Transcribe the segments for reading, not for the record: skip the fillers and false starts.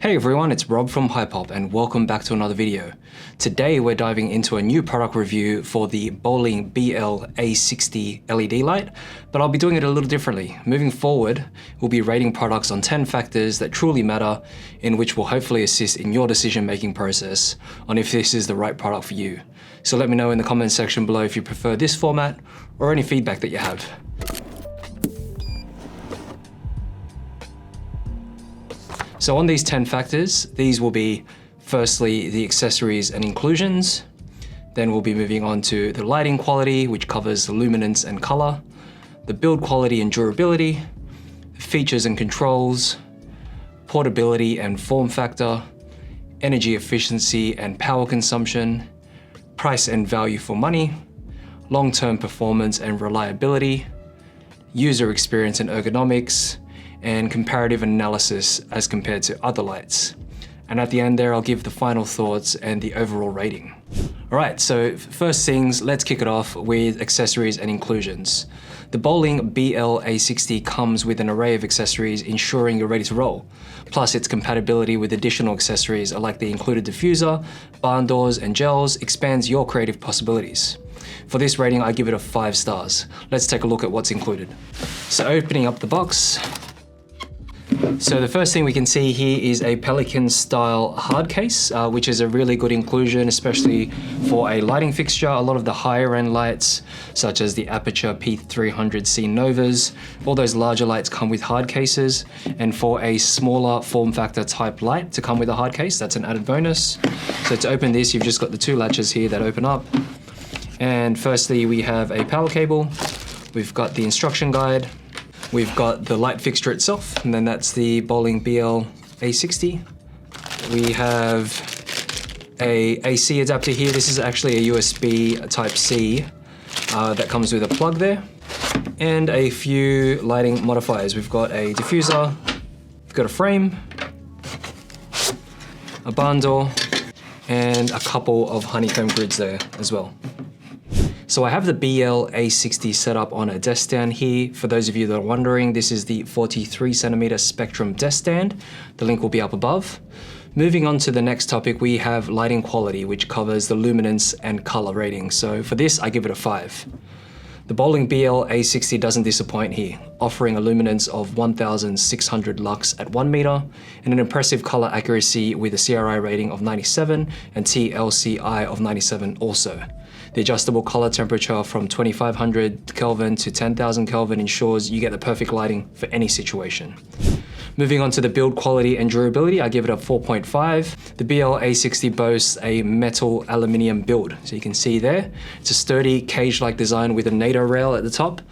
Hey everyone, it's Rob from Hypop and welcome back to another video. Today we're diving into a new product review for the Boling BL-A60 LED light, but I'll be doing it a little differently. Moving forward, we'll be rating products on 10 factors that truly matter, in which will hopefully assist in your decision-making process on if this is the right product for you. So let me know in the comments section below if you prefer this format or any feedback that you have. So on these 10 factors, these will be firstly the accessories and inclusions. Then we'll be moving on to the lighting quality, which covers the luminance and color, the build quality and durability, features and controls, portability and form factor, energy efficiency and power consumption, price and value for money, long-term performance and reliability, user experience and ergonomics, and comparative analysis as compared to other lights. And at the end there, I'll give the final thoughts and the overall rating. All right, so first things, let's kick it off with accessories and inclusions. The Boling BL-A60 comes with an array of accessories ensuring you're ready to roll. Plus its compatibility with additional accessories like the included diffuser, barn doors, and gels expands your creative possibilities. For this rating, I give it a 5 stars. Let's take a look at what's included. So opening up the box, so the first thing we can see here is a Pelican style hard case, which is a really good inclusion, especially for a lighting fixture. A lot of the higher end lights, such as the Aperture P300C Novas, all those larger lights come with hard cases. And for a smaller form factor type light to come with a hard case, that's an added bonus. So to open this, you've just got the 2 latches here that open up. And firstly, we have a power cable. We've got the instruction guide. We've got the light fixture itself, and then that's the Boling BL-A60. We have a AC adapter here. This is actually a USB Type-C that comes with a plug there, and a few lighting modifiers. We've got a diffuser, we've got a frame, a barn door, and a couple of honeycomb grids there as well. So I have the BL-A60 set up on a desk stand here. For those of you that are wondering, this is the 43cm Spectrum desk stand. The link will be up above. Moving on to the next topic, we have lighting quality, which covers the luminance and color rating. So for this, I give it a 5. The Boling BL-A60 doesn't disappoint here, offering a luminance of 1600 lux at 1 meter and an impressive color accuracy with a CRI rating of 97 and TLCI of 97 also. The adjustable color temperature from 2500 Kelvin to 10,000 Kelvin ensures you get the perfect lighting for any situation. Moving on to the build quality and durability, I give it a 4.5. The BL-A60 boasts a metal aluminium build. So you can see there, it's a sturdy cage-like design with a NATO rail at the top,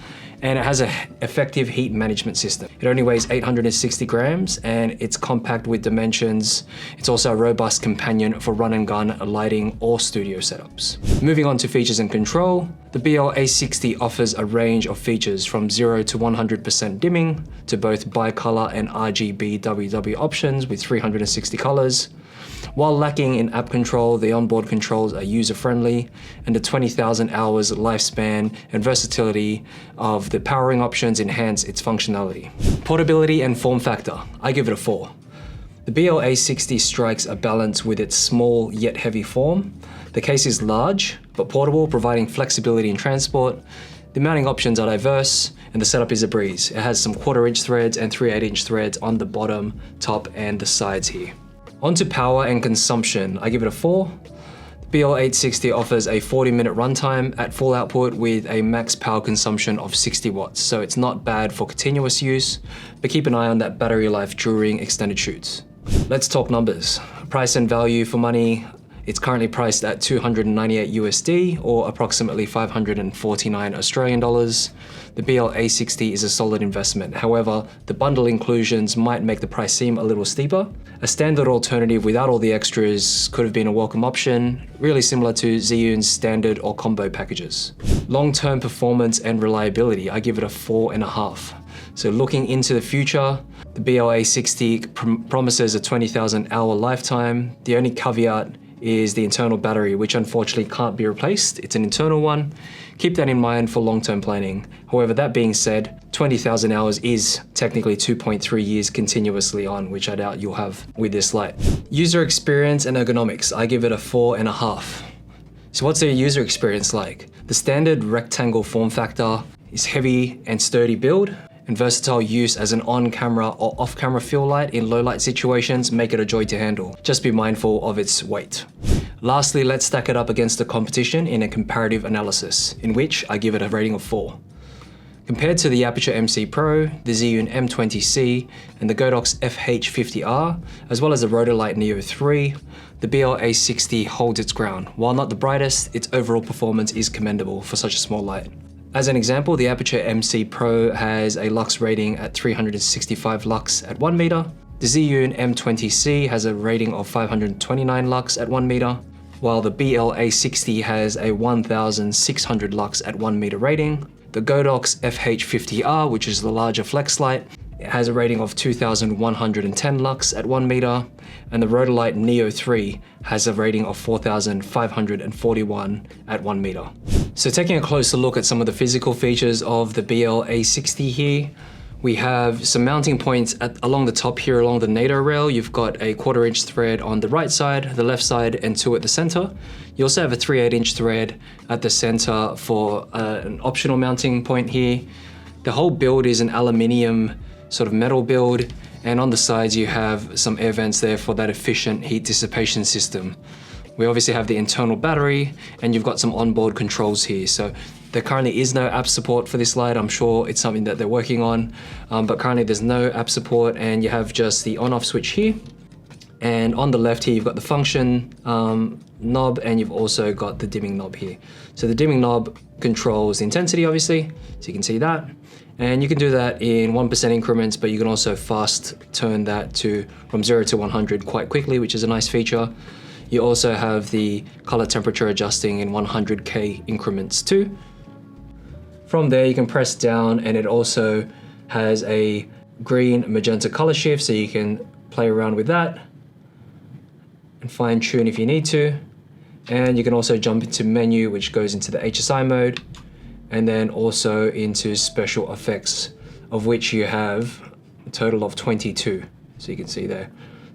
and it has an effective heat management system. It only weighs 860 grams and it's compact with dimensions. It's also a robust companion for run and gun lighting or studio setups. Moving on to features and control, the BL-A60 offers a range of features from 0 to 100% dimming to both bicolor and RGB WW options with 360 colors. While lacking in app control, the onboard controls are user-friendly, and the 20,000 hours lifespan and versatility of the powering options enhance its functionality. Portability and form factor, I give it a 4. The BL-A60 strikes a balance with its small yet heavy form. The case is large but portable, providing flexibility in transport. The mounting options are diverse, and the setup is a breeze. It has some 1/4-inch threads and 3/8-inch threads on the bottom, top, and the sides here. Onto power and consumption, I give it a 4. The BL-A60 offers a 40-minute runtime at full output with a max power consumption of 60 watts, so it's not bad for continuous use, but keep an eye on that battery life during extended shoots. Let's talk numbers. Price and value for money, it's currently priced at 298 USD or approximately 549 Australian dollars. The BL-A60 is a solid investment. However, the bundle inclusions might make the price seem a little steeper. A standard alternative without all the extras could have been a welcome option, really similar to Zhiyun's standard or combo packages. Long-term performance and reliability, I give it a 4.5. So looking into the future, the BL-A60 promises a 20,000 hour lifetime. The only caveat is the internal battery, which unfortunately can't be replaced. It's an internal one. Keep that in mind for long-term planning. However, that being said, 20,000 hours is technically 2.3 years continuously on, which I doubt you'll have with this light. User experience and ergonomics, I give it a 4.5. So what's the user experience like? The standard rectangle form factor is heavy and sturdy build, and versatile use as an on-camera or off-camera fill light in low-light situations make it a joy to handle. Just be mindful of its weight. Lastly, let's stack it up against the competition in a comparative analysis, in which I give it a rating of 4. Compared to the Aputure MC Pro, the Zhiyun M20C, and the Godox FH50R, as well as the Rotolight Neo 3, the BL-A60 holds its ground. While not the brightest, its overall performance is commendable for such a small light. As an example, the Aputure MC Pro has a lux rating at 365 lux at 1 meter. The Zhiyun M20C has a rating of 529 lux at 1 meter, while the BL-A60 has a 1600 lux at 1 meter rating. The Godox FH50R, which is the larger flex light, it has a rating of 2110 lux at 1 meter, and the Rotolight Neo 3 has a rating of 4541 at 1 meter. So taking a closer look at some of the physical features of the BL-A60 here, we have some mounting points along the top here along the NATO rail. You've got a 1/4 inch thread on the right side, the left side, and 2 at the center. You also have a 3/8 inch thread at the center for an optional mounting point here. The whole build is an aluminium sort of metal build, and on the sides you have some air vents there for that efficient heat dissipation system. We obviously have the internal battery, and you've got some onboard controls here. So there currently is no app support for this light. I'm sure it's something that they're working on, but currently there's no app support, and you have just the on-off switch here. And on the left here, you've got the function knob, and you've also got the dimming knob here. So the dimming knob controls the intensity, obviously, so you can see that. And you can do that in 1% increments, but you can also fast turn that from 0 to 100 quite quickly, which is a nice feature. You also have the color temperature adjusting in 100K increments too. From there, you can press down, and it also has a green magenta color shift, so you can play around with that and fine tune if you need to. And you can also jump into menu, which goes into the HSI mode, and then also into special effects, of which you have a total of 22. So you can see there,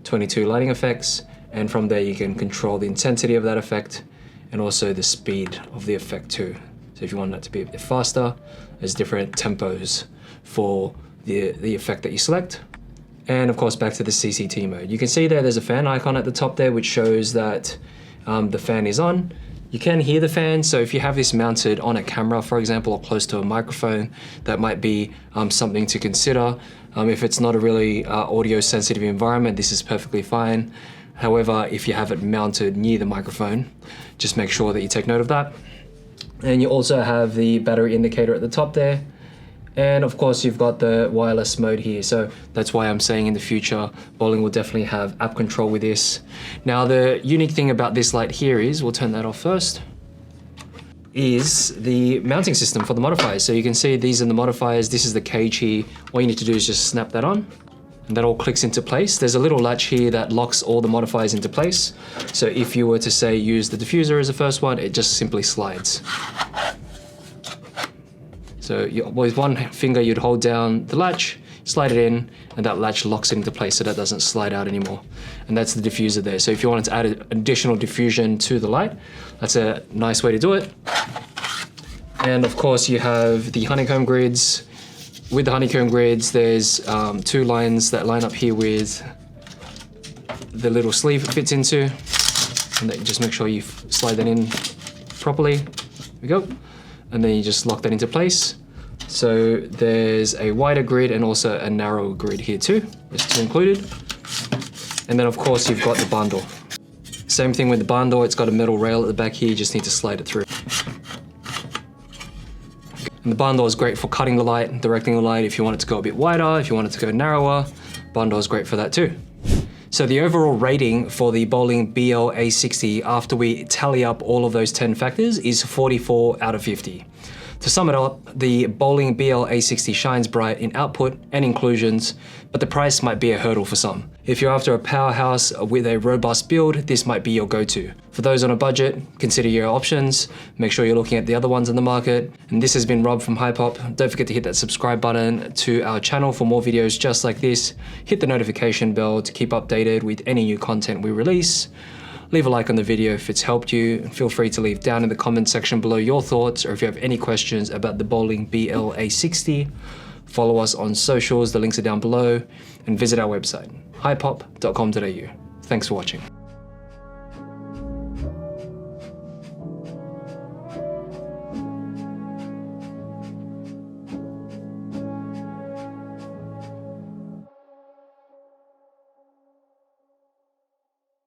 22 lighting effects. And from there, you can control the intensity of that effect and also the speed of the effect too. So if you want that to be a bit faster, there's different tempos for the effect that you select. And of course, back to the CCT mode. You can see there's a fan icon at the top there, which shows that the fan is on. You can hear the fan, so if you have this mounted on a camera, for example, or close to a microphone, that might be something to consider. If it's not a really audio sensitive environment, this is perfectly fine. However, if you have it mounted near the microphone, just make sure that you take note of that. And you also have the battery indicator at the top there. And of course, you've got the wireless mode here. So that's why I'm saying in the future, Boling will definitely have app control with this. Now, the unique thing about this light here is, we'll turn that off first, is the mounting system for the modifiers. So you can see these are the modifiers. This is the cage here. All you need to do is just snap that on, and that all clicks into place. There's a little latch here that locks all the modifiers into place. So if you were to say use the diffuser as the first one, it just simply slides. So with one finger, you'd hold down the latch, slide it in, and that latch locks it into place so that doesn't slide out anymore. And that's the diffuser there. So if you wanted to add additional diffusion to the light, that's a nice way to do it. And of course, you have the honeycomb grids. With the honeycomb grids, there's 2 lines that line up here with the little sleeve it fits into. And then just make sure you slide that in properly. There we go. And then you just lock that into place. So there's a wider grid and also a narrow grid here too. There's 2 included. And then of course you've got the barn door. Same thing with the barn door, it's got a metal rail at the back here, you just need to slide it through. And the barn door is great for cutting the light, directing the light. If you want it to go a bit wider, if you want it to go narrower, barn door is great for that too. So the overall rating for the Boling BL-A60 after we tally up all of those 10 factors is 44 out of 50. To sum it up, the Boling BL-A60 shines bright in output and inclusions, but the price might be a hurdle for some. If you're after a powerhouse with a robust build, this might be your go-to. For those on a budget, consider your options. Make sure you're looking at the other ones in the market. And this has been Rob from Hypop. Don't forget to hit that subscribe button to our channel for more videos just like this. Hit the notification bell to keep updated with any new content we release. Leave a like on the video if it's helped you, and feel free to leave down in the comment section below your thoughts, or if you have any questions about the Boling BL-A60. Follow us on socials, the links are down below, and visit our website, hypop.com.au. Thanks for watching.